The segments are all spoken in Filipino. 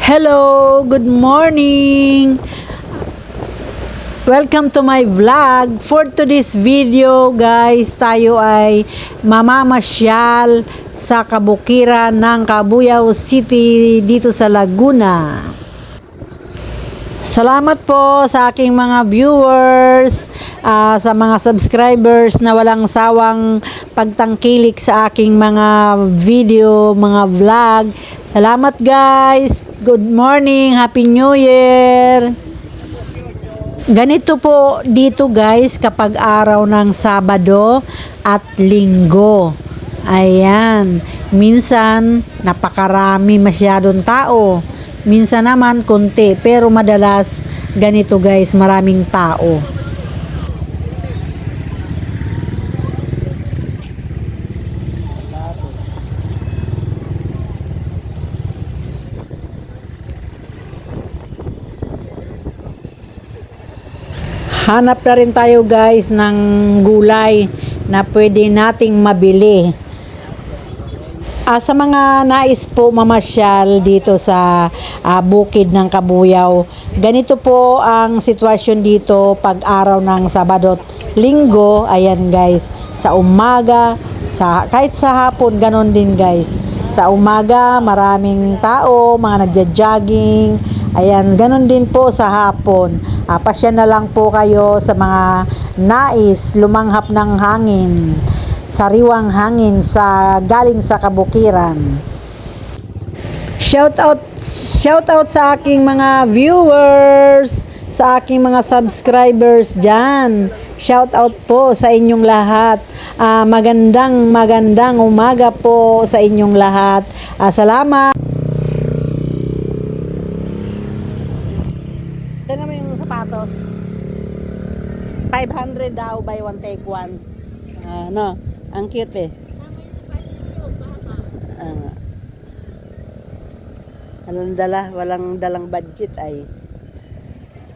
Hello, good morning. Welcome to my vlog. For today's video, guys, tayo ay mamamasyal sa kabukiran ng Cabuyao City dito sa Laguna. Salamat po sa aking mga viewers, sa mga subscribers na walang sawang pagtangkilik sa aking mga video, mga vlog. Salamat guys. Good morning. Happy New Year. Ganito po dito guys kapag araw ng Sabado at Linggo. Ayan. Minsan napakarami masyadong tao. Minsan naman konti, pero madalas ganito guys, maraming tao. Hanap na rin tayo guys ng gulay na pwede nating mabili. Sa mga nais po mamasyal dito sa bukid ng Cabuyao, ganito po ang sitwasyon dito pag araw ng Sabado at Linggo. Ayan guys, sa umaga, kahit sa hapon, ganon din guys. Sa umaga, maraming tao, mga nagja-jogging. Ayan, ganon din po sa hapon. Pasya na lang po kayo sa mga nais lumanghap ng hangin, sariwang hangin galing sa kabukiran. Shout out sa aking mga viewers, sa aking mga subscribers dyan. Shout out po sa inyong lahat. Magandang umaga po sa inyong lahat. Salamat. Ito naman yung sapatos. 500 daw, buy one take one. No, ang cute eh. Anong dala? Walang dalang budget ay.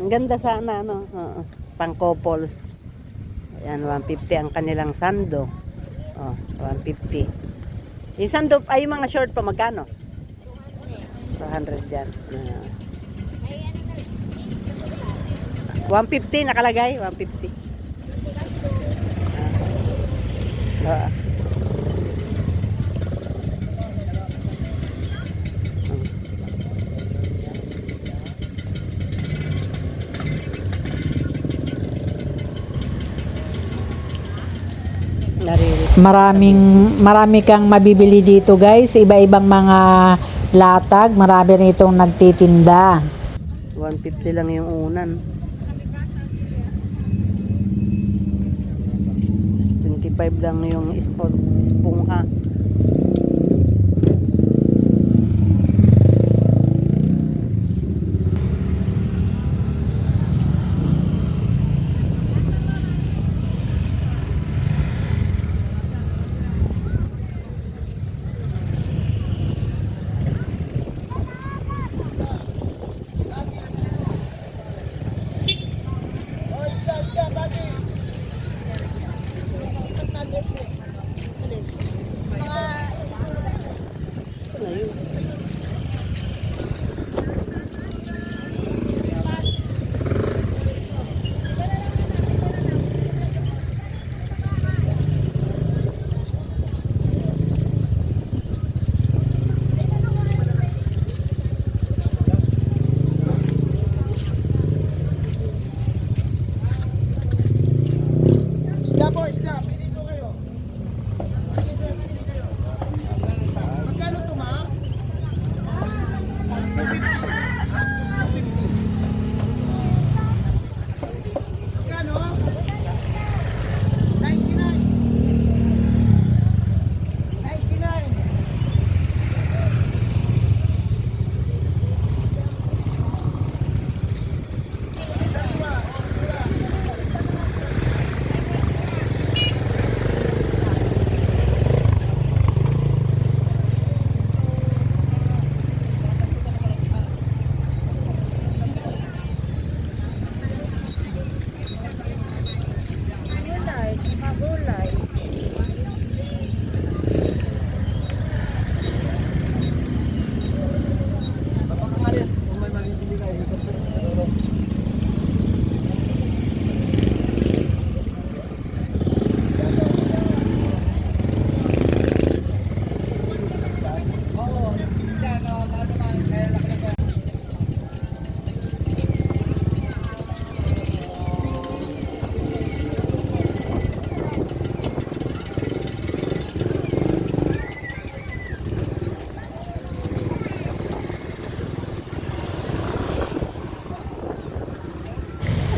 Ang ganda sana, no? Pang couples. Ayan, 150 ang kanilang sando. 150. Yung sando, ay yung mga short pa magkano? 200 dyan. 150 nakalagay, 150. Marami kang mabibili dito guys, iba-ibang mga latag, marami rin itong nagtitinda. 150 lang yung unan. 25 lang yung espongha.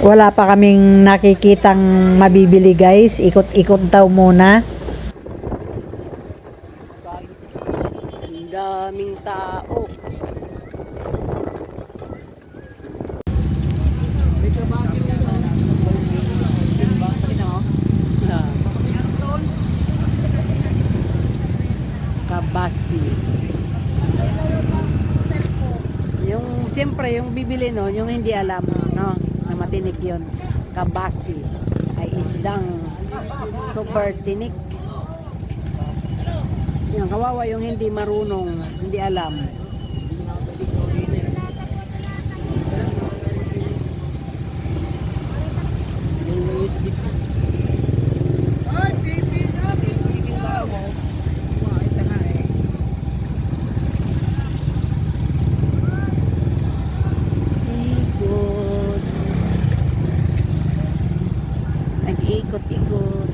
Wala pa kaming nakikitang mabibili guys. Ikot-ikot daw muna. Ang daming tao. Kabasi. Yung siyempre yung bibili no, yung hindi alam no, na matinik 'yon. Kabasi ay isdang super tinik. Yung kawawa yung hindi marunong, hindi alam. Ikot. Nag-ikot-ikot.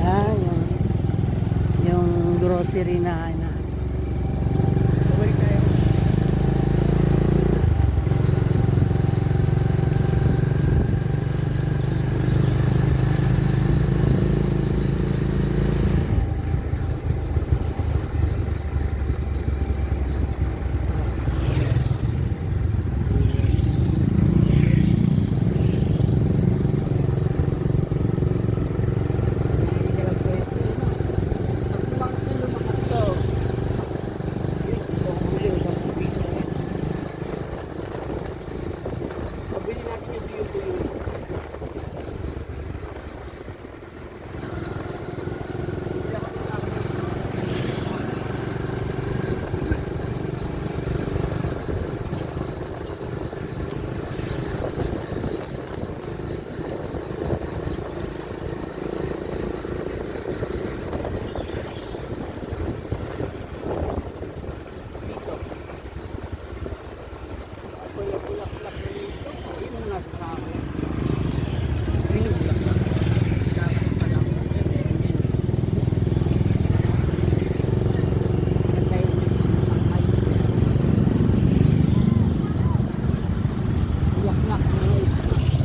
Ah, yung grocery na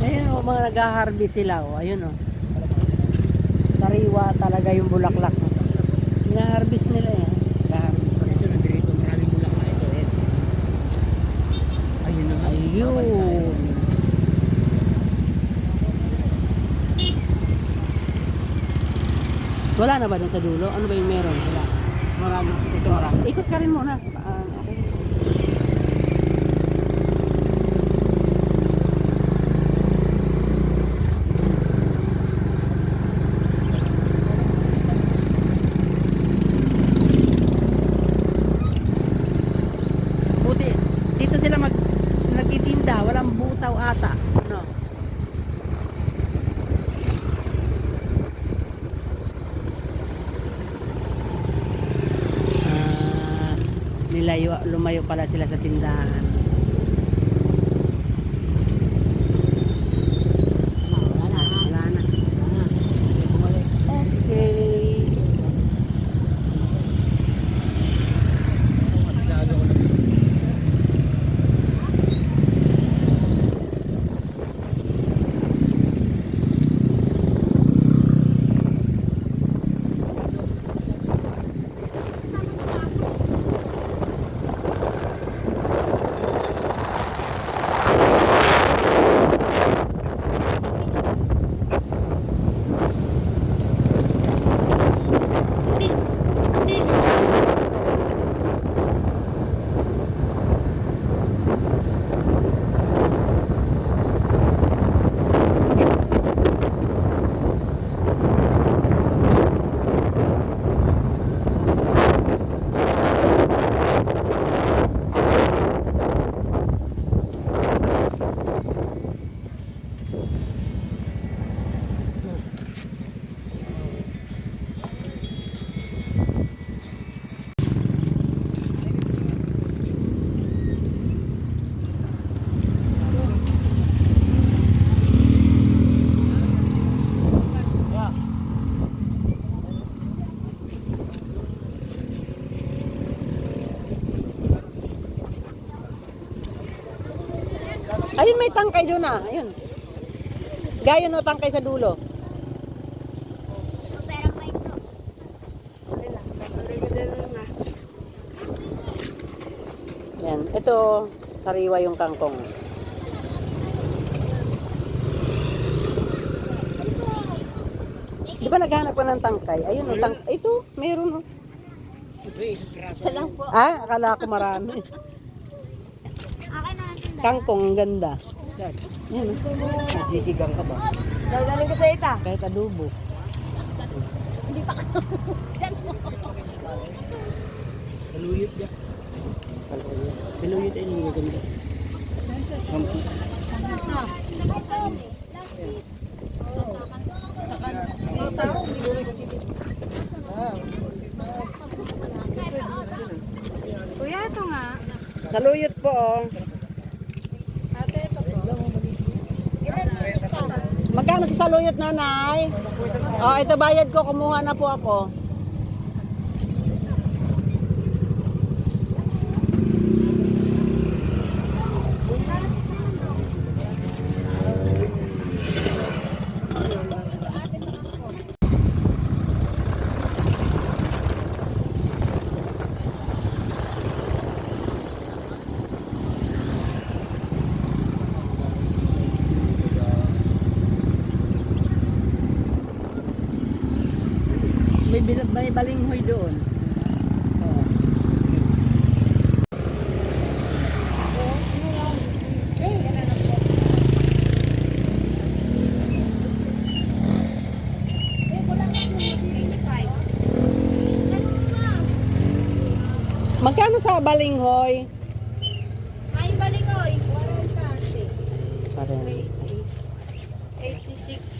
ayun o, mga nag-harvest sila o, ayun o. Sariwa talaga yung bulaklak. Ina-harvest nila eh. Nag-harvest pa rin. Dito, maraming bulaklak ito eh. Ayun na. Ayun. Wala na ba dun sa dulo? Ano ba yung meron? Wala. Marami. Ito marami. Ikot ka rin muna. Okay. Buti. Dito sila nagtitinda. Walang butaw ata. Ano? Lumayo pala sila sa tindahan. Wala na. Okay. May tangkay doon na. Ayun. Gayon o tangkay sa dulo. Yan. Ito, sariwa yung kangkong. Di ba naghanap ka ng tangkay? Ayun o, ito, meron o. Ah, akala ko marami. Kangkong, ang ganda. Yan o. Sisigang ka ba? Dalagalin ko sa ita. Kahit adobo. Saluyot niya. Saluyot ay hindi maganda. Kuya, ito nga. Saluyot po o. Magkano sa saluyot, nanay? Oh, ito bayad ko. Kumuha na po ako. May balinghoy doon. Oh. Magkano sa balinghoy? Ay, balingoy. Parang 86.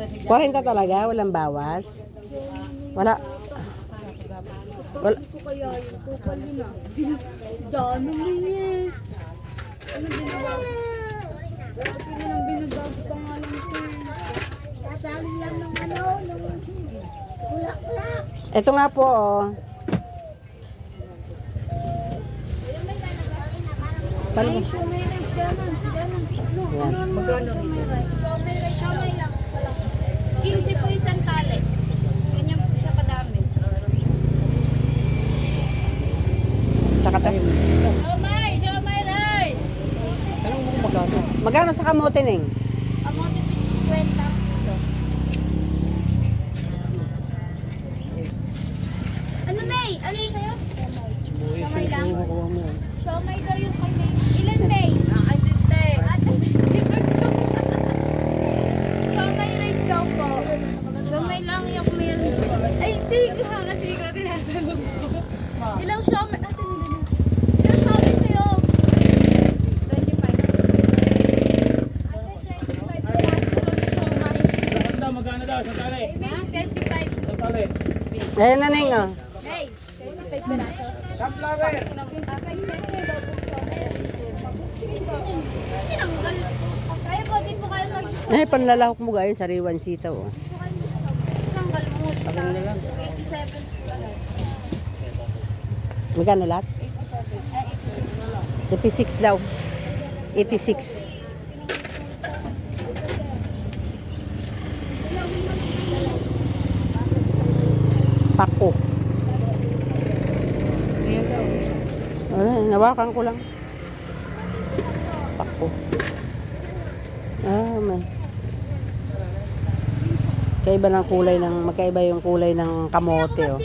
40 talaga, walang bawas. Wala. Wala. Ito kaya yung kupal yun ah. Dami niya. Ano binabago? Bakit yun ang binabago pangalan ko eh. Sasaling lang ng ano, ng bulaklak. Ito nga po, oh. Paano? Ay, sumay rice, ganon. Yan. Magkano rin? Sumay lang. 15 po isang tali. Ganyan po siya kadami. Tsaka tayo. Sumay rice! Tanong mo kung magkano. Magkano sa kamote, Ning? Amote po 50. Ano, May? Ano yung sa'yo? Sumay lang. Kukuha mo. Sumay daw yung kay May. Ilan, May? Ay, tinte. Sumay rice daw po. Sumay lang yung meron. Ay, hindi ha. Kasi ko tinatanong ko. Ilang sumay? Ate, hindi. Ilang sumay sa'yo? 25. Magkano daw? Sa tali? May 25. Sa tali? Ayan na, Ning, oh. May 25 peraso. Sunflower! Kaya po, di po kayo mag... Eh, panlalahok mo gayon, sariwan sitaw, oh. Tanggal mo sa 87. Magkano lahat? 86 daw. 86. Pako. Nawakan ko lang. Pako. Ah, may. Magkaiba yung kulay ng kamote, oh.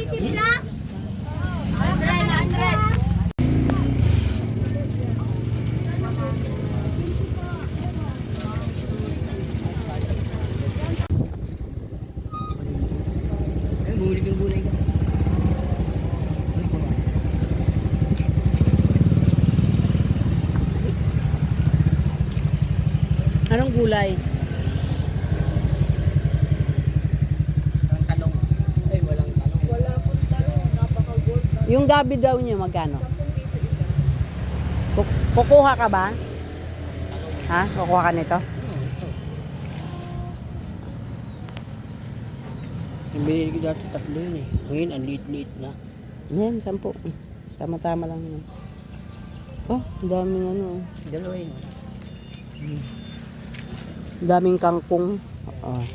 Bumili kang gulay ka. Anong gulay? Walang talong. Ay, walang talong. Wala pong talong. Napaka-gold. Yung gabi daw niyo magkano? Kukuha ka ba? Ha? Kukuha ka nito? Yung binili ko dati 3 yun eh. Ngayon, ang liit-liit na. Yan, 10. Tama-tama lang yun. Oh, daming ano. Dalawa yun. Daming kangkong. Oh.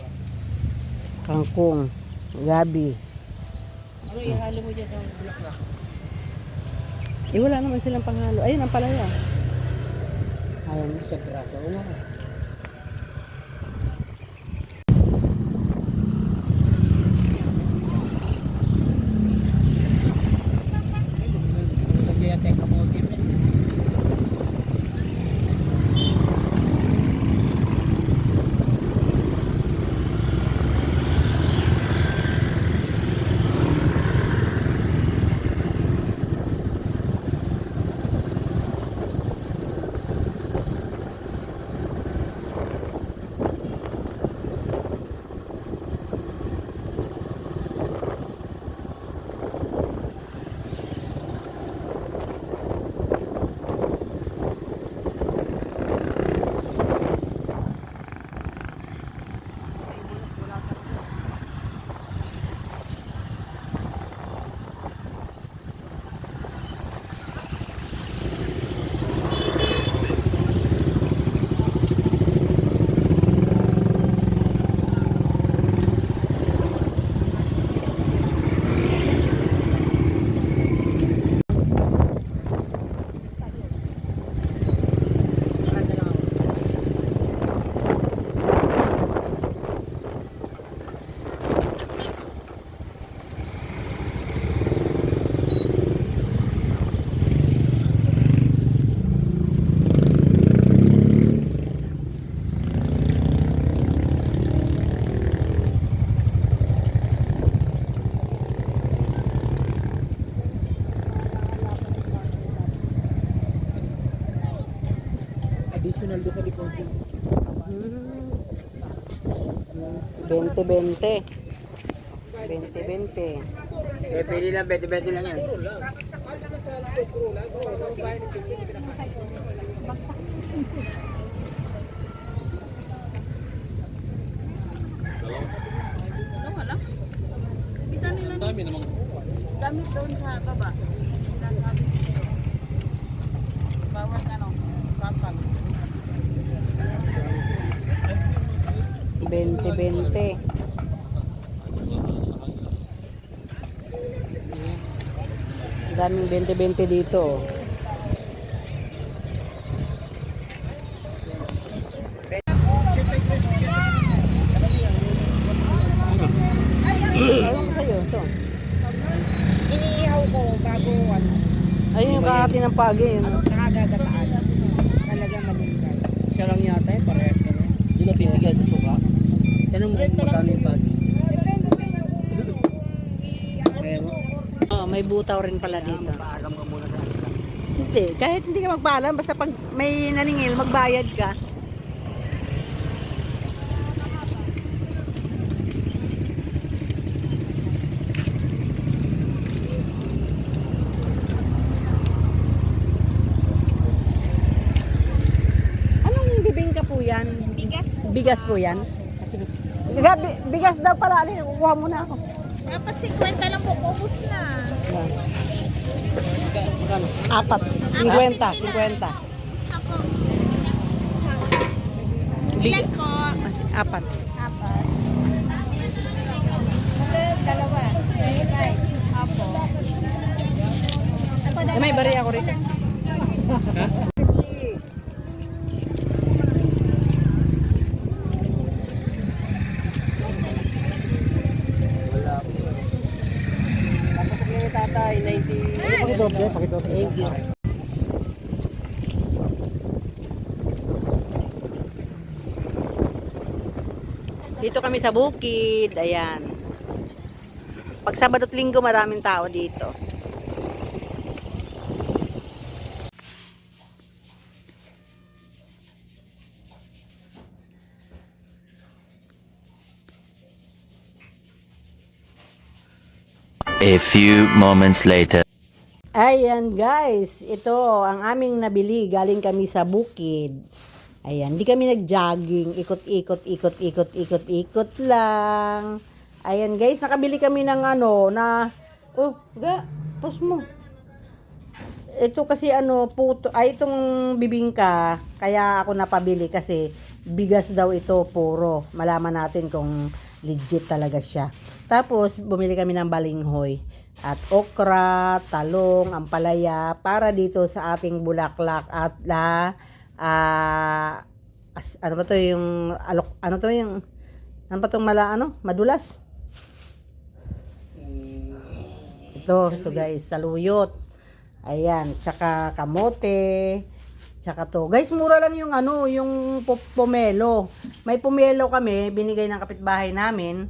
Kangkong. Gabi. Ano ihalo mo dyan ang bulaklak? Eh, wala naman silang panghalo. Ayun, ang palaya. Ayun, sa piraso. Una ka. Kaya teka mo din. Additional doon sa deposit. 20-20. 20-20. Eh, pili lang, bete-bete lang yan. Dami namang. Damit doon sa baba. Bawal ano, kapal. 20-20. Daming 20-20 dito. Ayun ko sa'yo, ito. Iniihaw ko bago ano, Ayun yung kahati ng pagi. Yun. nakagagataan. Talaga malingkay. Siya lang yata eh, parehas ka na. Hindi na bibigyan sa suka. Tanong mo kung magkano yung pagi. Oh, may butaw rin pala dito. Paalam ka muna sa akin. Hindi, kahit hindi ka magpaalam, basta pag may naningil, magbayad ka. Anong bibingka po yan? Bigas. Bigas po yan? Bigas daw pala, alin, kukuha muna ako. Dapat 50 lang po, ubus na. Yan. Apat. 50. 50. Ako. Ilan po? Apat. Apat. Dalawa. Apo. May bari ako rito. Wala ako. Tapos kung yung tatay, 90. Pakidoble, pakidoble. Thank you. Dito kami sa bukid, ayan. Pag Sabado at Linggo, maraming tao dito. A few moments later. Ayan guys, ito ang aming nabili. Galing kami sa bukid. Ayan, di kami nag-jogging. Ikot lang. Ayan guys, nakabili kami ng ano, na, oh, ga, pause mo. ito kasi puto, ay itong bibingka, kaya ako napabili kasi bigas daw ito puro. Malaman natin kung legit talaga siya. Tapos, bumili kami ng balinghoy at okra, talong, ampalaya para dito sa ating bulaklak at ano ba to yung ano to yung ano ba tong madulas. Ito guys, saluyot. Ayan, tsaka kamote, tsaka to. Guys, mura lang yung yung pomelo. May pomelo kami, binigay ng kapitbahay namin.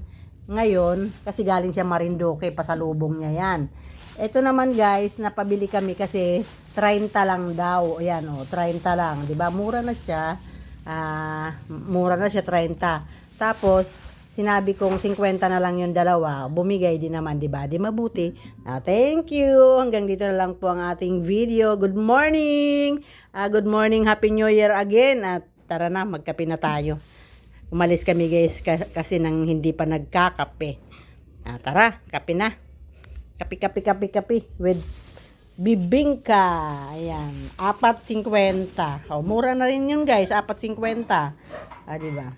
Ngayon, kasi galing siya Marinduque, pasalubong niya yan. Ito naman guys, napabili kami kasi 30 lang daw. Ayan 30 lang. 'Di ba? Mura na siya. Mura na siya 30. Tapos, sinabi kong 50 na lang yung dalawa. Bumigay din naman, 'di ba? Di mabuti. Thank you. Hanggang dito na lang po ang ating video. Good morning. Good morning. Happy New Year again. At tara na, magkape na tayo. Umalis kami guys kasi nang hindi pa nagkakape. Tara, kape na. Kape with bibingka. Ayan, 4.50. Mura na rin yun guys, 4.50. Diba?